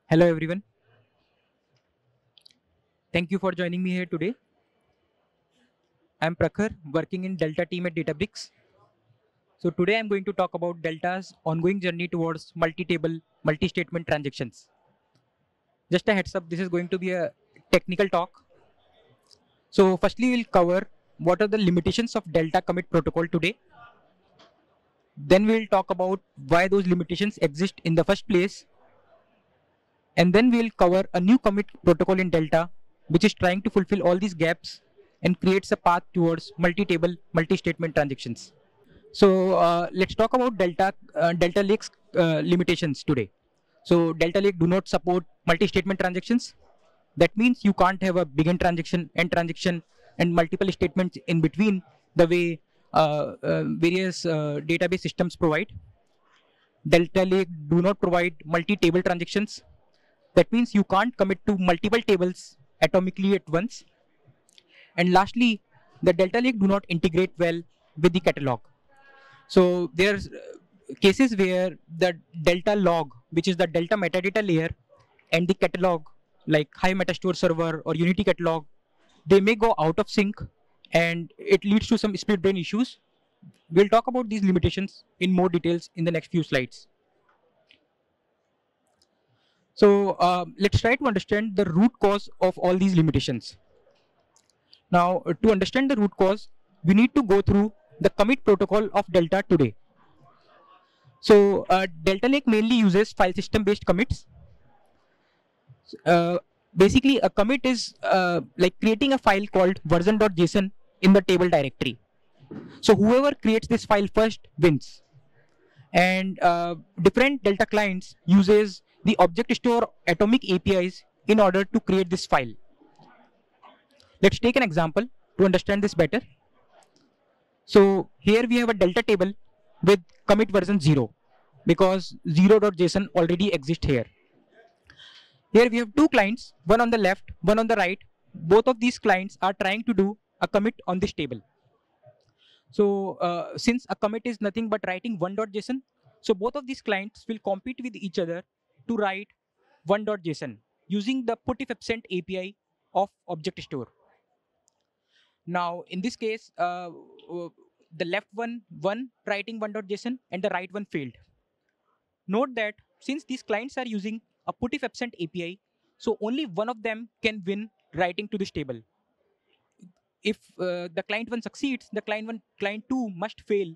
Hello everyone. Thank you for joining me here today. I'm Prakhar, working in Delta team at Databricks. So today I'm going to talk about Delta's ongoing journey towards multi-table, multi-statement transactions. Just a heads up, this is going to be a technical talk. So firstly, we'll cover what are the limitations of Delta commit protocol today. Then we'll talk about why those limitations exist in the first place. And then we'll cover a new commit protocol in Delta, which is trying to fulfill all these gaps and creates a path towards multi-table, multi-statement transactions. So let's talk about Delta Lake's limitations today. So Delta Lake do not support multi-statement transactions. That means you can't have a begin transaction, end transaction, and multiple statements in between the way various database systems provide. Delta Lake do not provide multi-table transactions. That means you can't commit to multiple tables atomically at once. And lastly, the Delta Lake do not integrate well with the catalog. So there's cases where the Delta log, which is the Delta metadata layer, and the catalog, like High Metastore server or Unity catalog, they may go out of sync, and it leads to some split brain issues. We'll talk about these limitations in more details in the next few slides. So let's try to understand the root cause of all these limitations. Now, to understand the root cause, we need to go through the commit protocol of Delta today. So Delta Lake mainly uses file system based commits. Uh, Basically, a commit is like creating a file called version.json in the table directory. So whoever creates this file first wins. And different Delta clients uses the object store atomic APIs in order to create this file. Let's take an example to understand this better. So here we have a Delta table with commit version 0 because 0.json already exists here. Here we have two clients, one on the left, one on the right. Both of these clients are trying to do a commit on this table. So since a commit is nothing but writing one.json, so both of these clients will compete with each other to write one.json using the putifabsent API of object store. Now in this case, the left one won writing one.json and the right one failed. Note that since these clients are using a putifabsent API, so only one of them can win writing to this table. If the client one succeeds, the client two must fail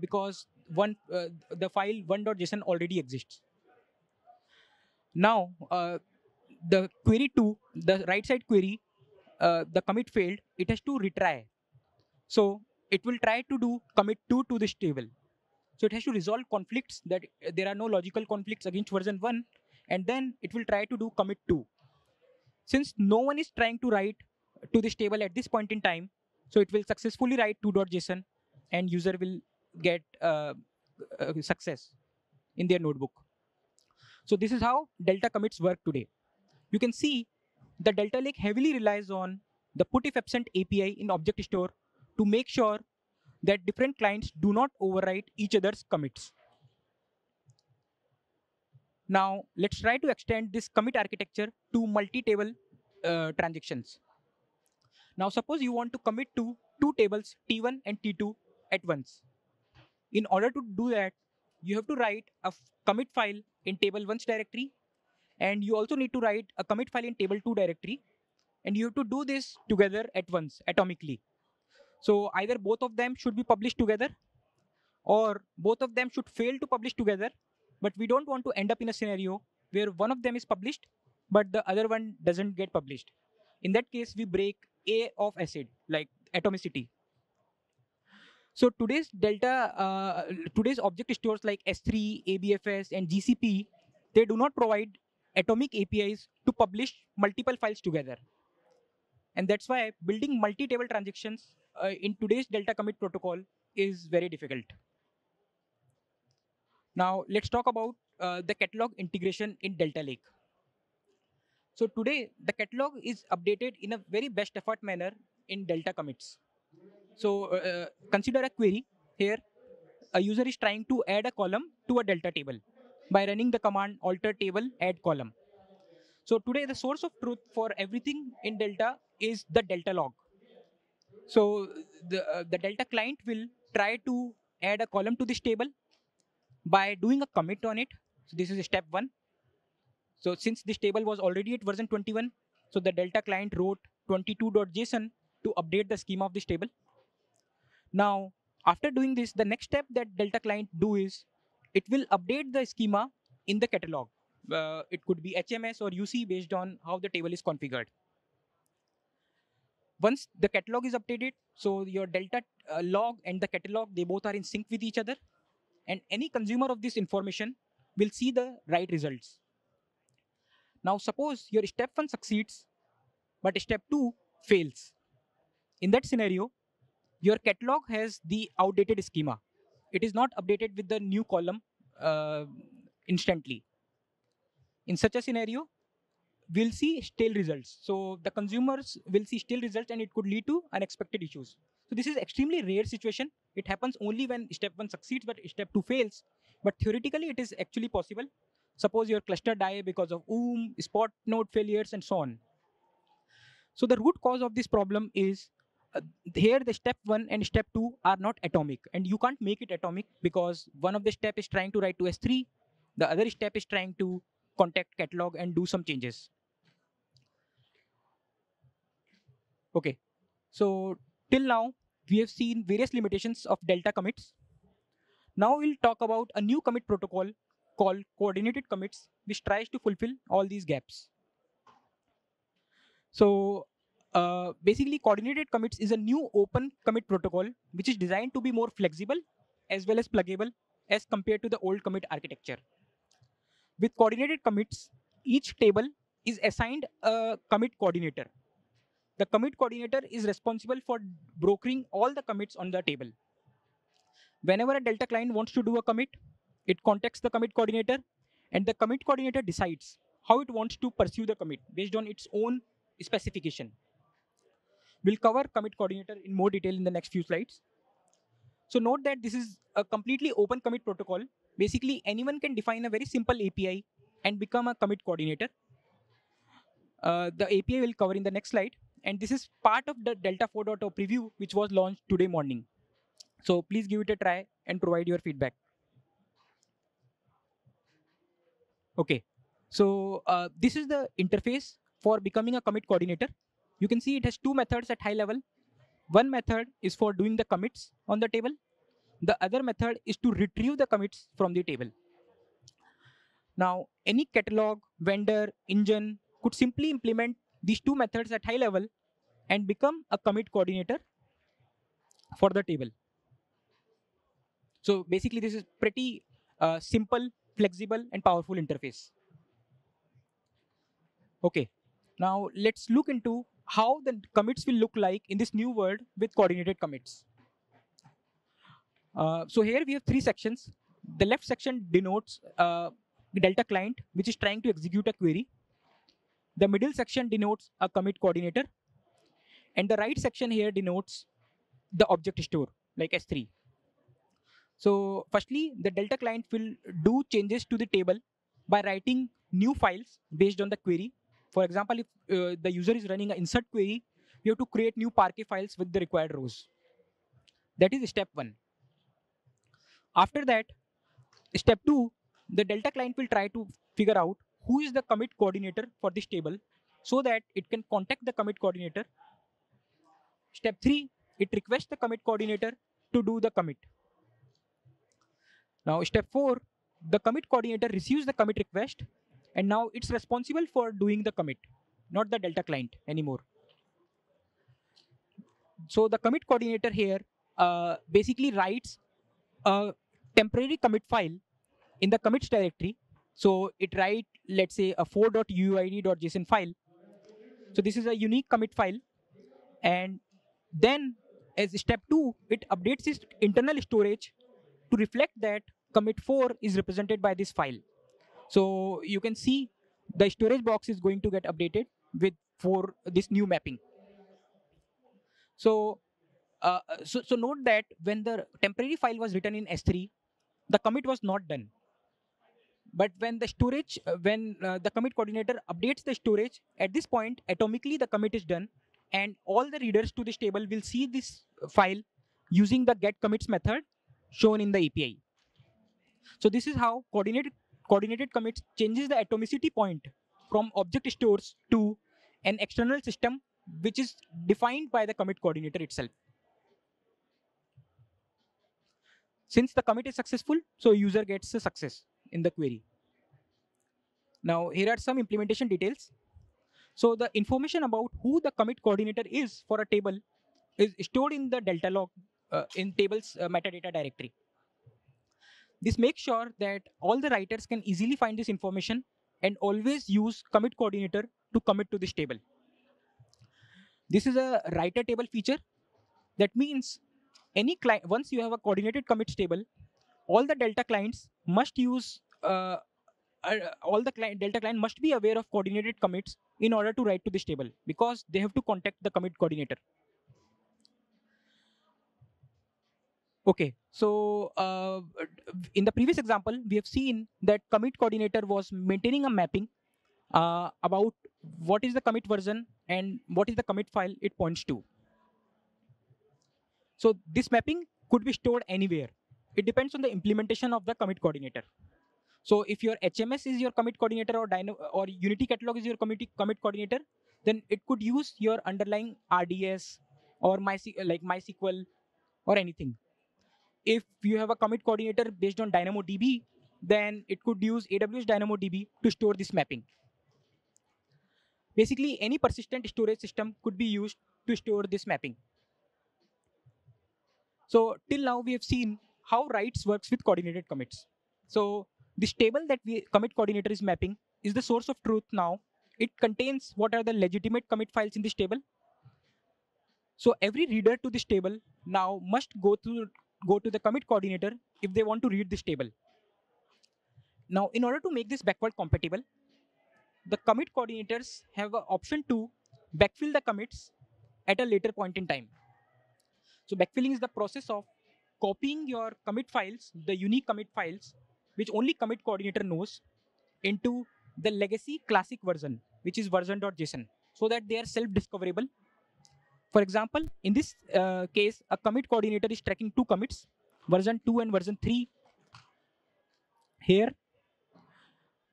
because the file one.json already exists. Now the query two, the right side query, the commit failed. It has to retry. So it will try to do commit two to this table. So it has to resolve conflicts that there are no logical conflicts against version 1, and then it will try to do commit 2. Since no one is trying to write to this table at this point in time, so it will successfully write 2.json and user will get success in their notebook. So this is how Delta commits work today. You can see the Delta Lake heavily relies on the putifabsent API in object store to make sure that different clients do not overwrite each other's commits. Now, let's try to extend this commit architecture to multi-table transactions. Now, suppose you want to commit to two tables, T1 and T2 at once. In order to do that, you have to write a commit file in table 1's directory, and you also need to write a commit file in table 2 directory, and you have to do this together at once, atomically. So either both of them should be published together, or both of them should fail to publish together, but we don't want to end up in a scenario where one of them is published, but the other one doesn't get published. In that case, we break A of acid, like atomicity. So today's object stores like S3, ABFS, and GCP, they do not provide atomic APIs to publish multiple files together. And that's why building multi-table transactions in today's Delta commit protocol is very difficult. Now let's talk about the catalog integration in Delta Lake. So today the catalog is updated in a very best effort manner in Delta commits. So consider a query here. A user is trying to add a column to a Delta table. by running the command alter table add column. So today the source of truth for everything in Delta is the Delta log. So the Delta client will try to add a column to this table by doing a commit on it. So this is step one. So since this table was already at version 21, so the Delta client wrote 22.json to update the schema of this table. Now, after doing this, the next step that Delta client do is it will update the schema in the catalog. It could be HMS or UC based on how the table is configured. Once the catalog is updated, so your Delta log and the catalog, they both are in sync with each other. And any consumer of this information will see the right results. Now, suppose your step one succeeds, but step two fails. In that scenario, your catalog has the outdated schema. It is not updated with the new column uh, instantly. In such a scenario, we'll see stale results. So the consumers will see stale results and it could lead to unexpected issues. So this is extremely rare situation. It happens only when step one succeeds, but step two fails. But theoretically, it is actually possible. Suppose your cluster die because of spot node failures, and so on. So the root cause of this problem is here the step one and step two are not atomic, and you can't make it atomic because one of the step is trying to write to S3, the other step is trying to contact catalog and do some changes. Okay, so till now we have seen various limitations of Delta commits. Now we'll talk about a new commit protocol called coordinated commits, which tries to fulfill all these gaps. So basically, coordinated commits is a new open commit protocol which is designed to be more flexible as well as pluggable as compared to the old commit architecture. With coordinated commits, each table is assigned a commit coordinator. The commit coordinator is responsible for brokering all the commits on the table. Whenever a Delta client wants to do a commit, it contacts the commit coordinator, and the commit coordinator decides how it wants to pursue the commit based on its own specification. We'll cover commit coordinator in more detail in the next few slides. So note that this is a completely open commit protocol. Basically, anyone can define a very simple API and become a commit coordinator. The API will cover in the next slide. And this is part of the Delta 4.0 preview, which was launched today morning. So please give it a try and provide your feedback. Okay, so this is the interface for becoming a commit coordinator. You can see it has two methods at high level. One method is for doing the commits on the table. The other method is to retrieve the commits from the table. Now, any catalog, vendor, engine could simply implement these two methods at high level and become a commit coordinator for the table. So basically, this is pretty simple, flexible, and powerful interface. Okay, now let's look into how the commits will look like in this new world with coordinated commits. So here we have three sections. The left section denotes the Delta client, which is trying to execute a query. The middle section denotes a commit coordinator. And the right section here denotes the object store, like S3. So firstly, the Delta client will do changes to the table by writing new files based on the query. For example, if the user is running an insert query, you have to create new Parquet files with the required rows. That is step one. After that, step two, the Delta client will try to figure out who is the commit coordinator for this table so that it can contact the commit coordinator. Step three, it requests the commit coordinator to do the commit. Now, step four, the commit coordinator receives the commit request, and now it's responsible for doing the commit, not the Delta client anymore. So the commit coordinator here basically writes a temporary commit file in the commits directory. So it writes, let's say, a 4.uid.json file. So this is a unique commit file. And then as step two, it updates its internal storage to reflect that commit 4 is represented by this file. So you can see the storage box is going to get updated with for this new mapping. So, so note that when the temporary file was written in S3, the commit was not done. But when the storage, the commit coordinator updates the storage, at this point, atomically the commit is done, and all the readers to this table will see this file using the get commits method shown in the API. So this is how coordinated commits changes the atomicity point from object stores to an external system which is defined by the commit coordinator itself. Since the commit is successful, so user gets a success in the query. Now here are some implementation details. So the information about who the commit coordinator is for a table is stored in the delta log in table's metadata directory. This makes sure that all the writers can easily find this information and always use commit coordinator to commit to this table. This is a writer table feature. That means any client, once you have a coordinated commits table, all the delta clients must use all the delta client must be aware of coordinated commits in order to write to this table, because they have to contact the commit coordinator. Okay, so in the previous example, we have seen that commit coordinator was maintaining a mapping about what is the commit version and what is the commit file it points to. So this mapping could be stored anywhere. It depends on the implementation of the commit coordinator. So if your HMS is your commit coordinator, or Unity catalog is your commit coordinator, then it could use your underlying RDS or MySQL or anything. If you have a commit coordinator based on DynamoDB, then it could use AWS DynamoDB to store this mapping. Basically, any persistent storage system could be used to store this mapping. So till now, we have seen how writes works with coordinated commits. So this table that commit coordinator is mapping is the source of truth now. It contains what are the legitimate commit files in this table. So every reader to this table now must go to the commit coordinator if they want to read this table. Now, in order to make this backward compatible, the commit coordinators have an option to backfill the commits at a later point in time. So backfilling is the process of copying your commit files, the unique commit files, which only commit coordinator knows, into the legacy classic version, which is version.json, so that they are self-discoverable. For example, in this case, a commit coordinator is tracking two commits, version 2 and version 3 here.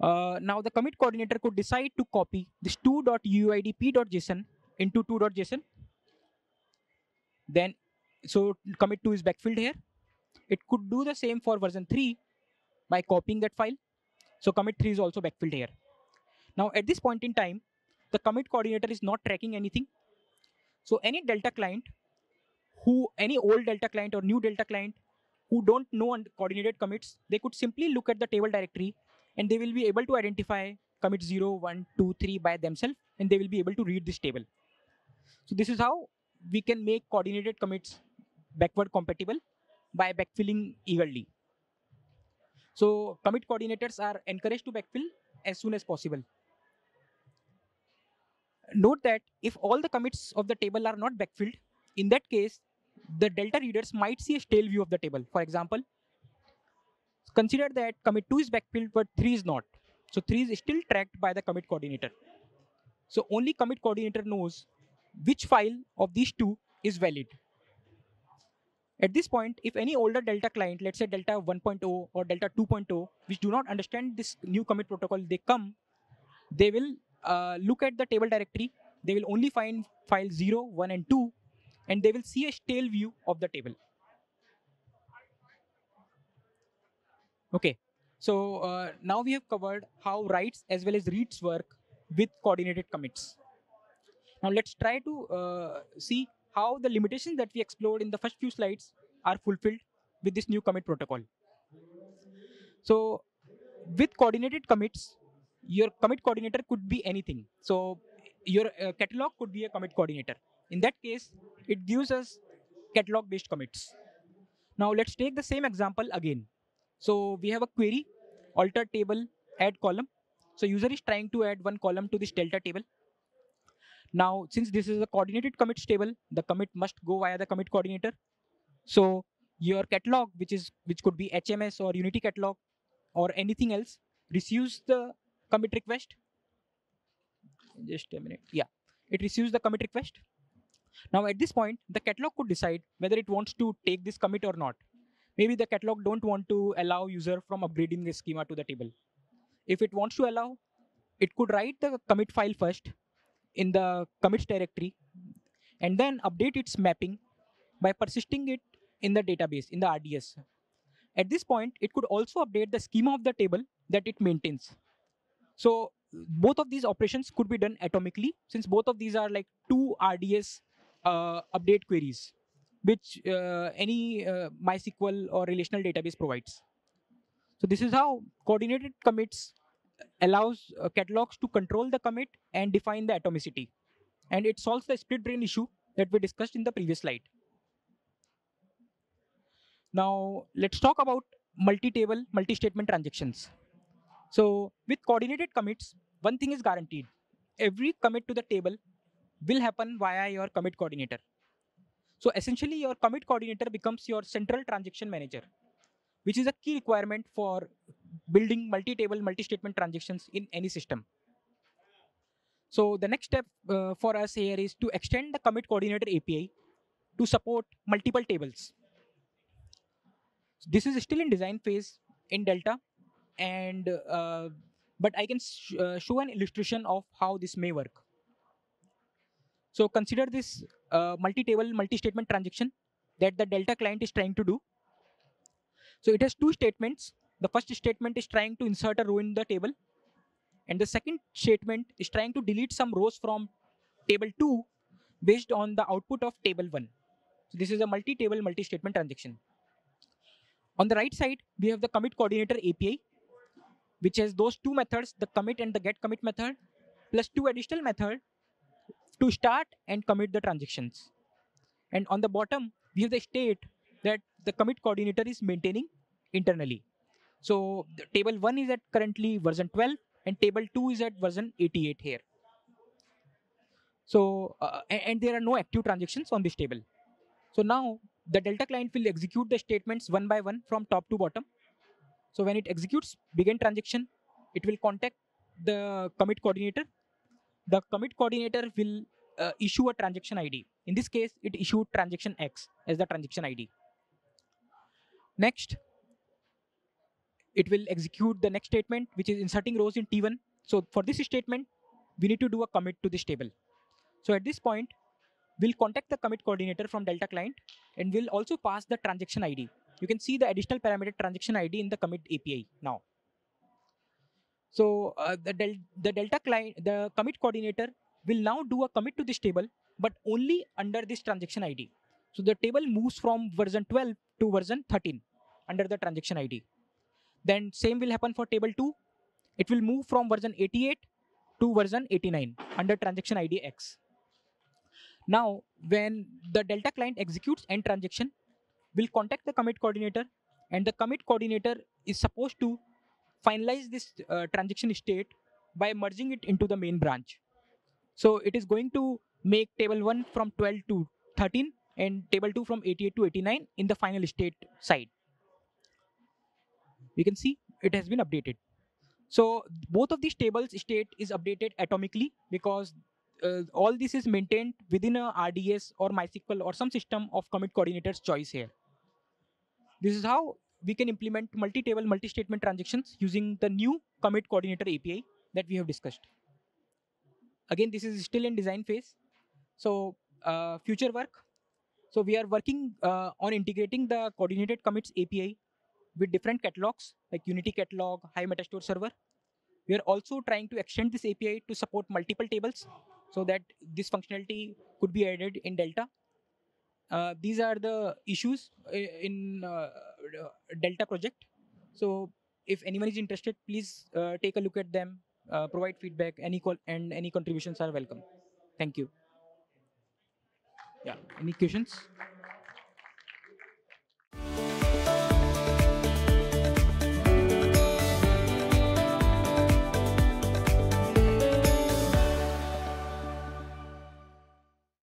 Now the commit coordinator could decide to copy this 2.uidp.json into 2.json. Then, so commit 2 is backfilled here. It could do the same for version 3 by copying that file. So commit 3 is also backfilled here. Now at this point in time, the commit coordinator is not tracking anything. So any delta client, any old delta client or new delta client who don't know coordinated commits, they could simply look at the table directory and they will be able to identify commit 0, 1, 2, 3 by themselves, and they will be able to read this table. So this is how we can make coordinated commits backward compatible by backfilling eagerly. So commit coordinators are encouraged to backfill as soon as possible. Note that if all the commits of the table are not backfilled, in that case, the delta readers might see a stale view of the table. For example, consider that commit 2 is backfilled, but 3 is not. So 3 is still tracked by the commit coordinator. So only commit coordinator knows which file of these two is valid. At this point, if any older delta client, let's say delta 1.0 or delta 2.0, which do not understand this new commit protocol, they will look at the table directory. They will only find file 0, 1, and 2, and they will see a stale view of the table. Okay, so now we have covered how writes as well as reads work with coordinated commits. Now let's try to see how the limitations that we explored in the first few slides are fulfilled with this new commit protocol. So with coordinated commits, your commit coordinator could be anything. So your catalog could be a commit coordinator. In that case, it gives us catalog-based commits. Now let's take the same example again. So we have a query, alter table, add column. So user is trying to add one column to this delta table. Now, since this is a coordinated commits table, the commit must go via the commit coordinator. So your catalog, which could be HMS or Unity catalog or anything else, receives the commit request. Just a minute. Yeah, it receives the commit request. Now at this point, the catalog could decide whether it wants to take this commit or not. Maybe the catalog don't want to allow user from upgrading the schema to the table. If it wants to allow, it could write the commit file first in the commits directory and then update its mapping by persisting it in the database, in the RDS. At this point, it could also update the schema of the table that it maintains. So both of these operations could be done atomically, since both of these are like two RDS update queries, which any MySQL or relational database provides. So this is how coordinated commits allows catalogs to control the commit and define the atomicity. And it solves the split brain issue that we discussed in the previous slide. Now let's talk about multi-table, multi-statement transactions. So with coordinated commits, one thing is guaranteed. Every commit to the table will happen via your commit coordinator. So essentially your commit coordinator becomes your central transaction manager, which is a key requirement for building multi-table, multi-statement transactions in any system. So the next step for us here is to extend the commit coordinator API to support multiple tables. This is still in design phase in Delta, and but I can show an illustration of how this may work. So consider this multi-table, multi-statement transaction that the Delta client is trying to do. So it has two statements. The first statement is trying to insert a row in the table, and the second statement is trying to delete some rows from table 2 based on the output of table 1. So this is a multi-table, multi-statement transaction. On the right side, we have the commit coordinator API, which has those two methods, the commit and the get commit method, plus two additional methods to start and commit the transactions. And on the bottom, we have the state that the commit coordinator is maintaining internally. So the table 1 is at currently version 12 and table 2 is at version 88 here. So, and there are no active transactions on this table. So now the Delta client will execute the statements one by one from top to bottom. So when it executes begin transaction, it will contact the commit coordinator. The commit coordinator will issue a transaction ID. In this case, it issued transaction X as the transaction ID. Next, it will execute the next statement, which is inserting rows in T1. So for this statement, we need to do a commit to this table. So at this point, we'll contact the commit coordinator from Delta client and we'll also pass the transaction ID. You can see the additional parameter transaction ID in the commit API now. So the Delta client, the commit coordinator will now do a commit to this table, but only under this transaction ID. So the table moves from version 12 to version 13 under the transaction ID. Then same will happen for table 2. It will move from version 88 to version 89 under transaction ID X. Now, when the Delta client executes end transaction, we'll contact the commit coordinator, and the commit coordinator is supposed to finalize this transaction state by merging it into the main branch. So it is going to make table 1 from 12 to 13 and table 2 from 88 to 89 in the final state side. You can see it has been updated. So both of these tables state is updated atomically because all this is maintained within a RDS or MySQL or some system of commit coordinator's choice here. This is how we can implement multi-table, multi-statement transactions using the new commit coordinator API that we have discussed. Again, this is still in design phase. So future work. So we are working on integrating the coordinated commits API with different catalogs like Unity catalog, Hive Metastore server. We are also trying to extend this API to support multiple tables so that this functionality could be added in Delta. These are the issues in Delta project. So if anyone is interested, please take a look at them, provide feedback, and any contributions are welcome. Thank you. Yeah, any questions?